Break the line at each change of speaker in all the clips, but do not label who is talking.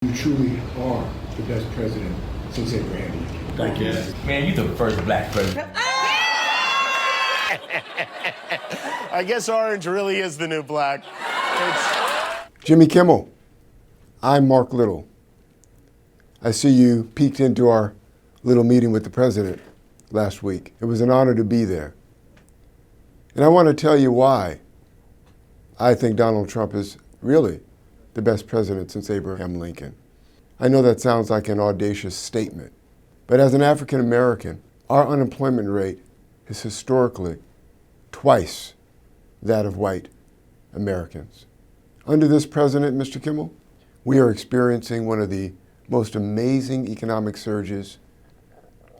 You truly are the best president since Abraham Lincoln.
Thank you.
Man, you the first black president.
I guess orange really is the new black.
Jimmy Kimmel, I'm Mark Little. I see you peeked into our little meeting with the president last week. It was an honor to be there. And I want to tell you why I think Donald Trump is really the best president since Abraham Lincoln. I know that sounds like an audacious statement, but as an African American, our unemployment rate is historically twice that of white Americans. Under this president, Mr. Kimmel, we are experiencing one of the most amazing economic surges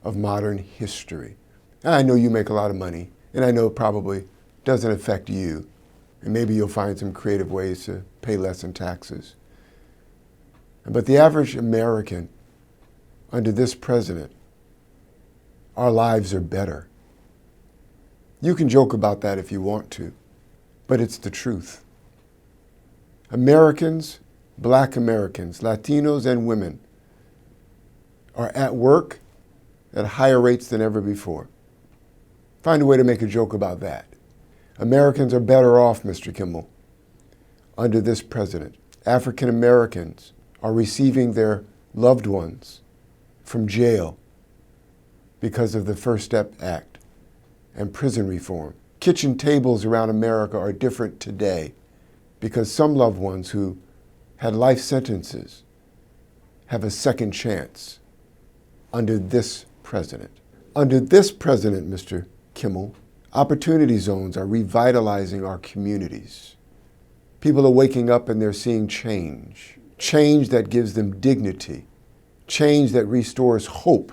of modern history. And I know you make a lot of money, and I know it probably doesn't affect you, and maybe you'll find some creative ways to pay less in taxes. But the average American, under this president, our lives are better. You can joke about that if you want to, but it's the truth. Americans, Black Americans, Latinos, and women are at work at higher rates than ever before. Find a way to make a joke about that. Americans are better off, Mr. Kimmel, under this president. African Americans are receiving their loved ones from jail because of the First Step Act and prison reform. Kitchen tables around America are different today because some loved ones who had life sentences have a second chance under this president. Under this president, Mr. Kimmel, opportunity zones are revitalizing our communities. People are waking up and they're seeing change. Change that gives them dignity. Change that restores hope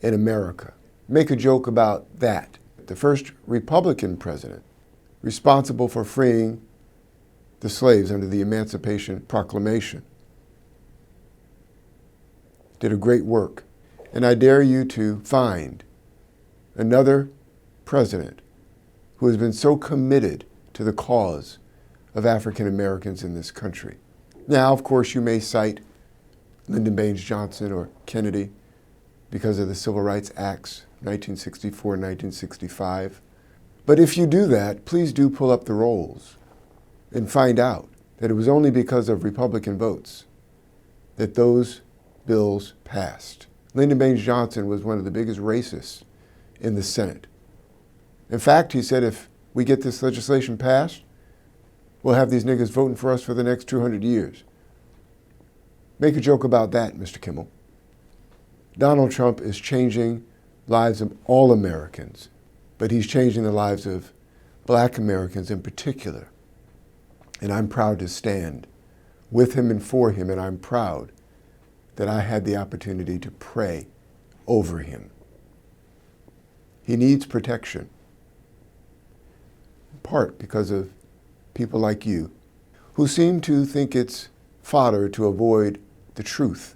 in America. Make a joke about that. The first Republican president responsible for freeing the slaves under the Emancipation Proclamation did a great work. And I dare you to find another president who has been so committed to the cause of African Americans in this country. Now, of course, you may cite Lyndon Baines Johnson or Kennedy because of the Civil Rights Acts, 1964 and 1965. But if you do that, please do pull up the rolls and find out that it was only because of Republican votes that those bills passed. Lyndon Baines Johnson was one of the biggest racists in the Senate. In fact, he said, if we get this legislation passed, we'll have these niggas voting for us for the next 200 years. Make a joke about that, Mr. Kimmel. Donald Trump is changing lives of all Americans, but he's changing the lives of Black Americans in particular. And I'm proud to stand with him and for him, and I'm proud that I had the opportunity to pray over him. He needs protection, in part because of people like you who seem to think it's fodder to avoid the truth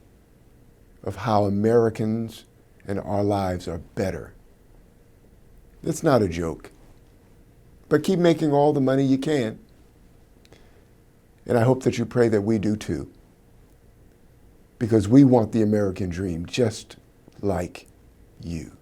of how Americans and our lives are better. It's not a joke, but keep making all the money you can. And I hope that you pray that we do too, because we want the American dream just like you.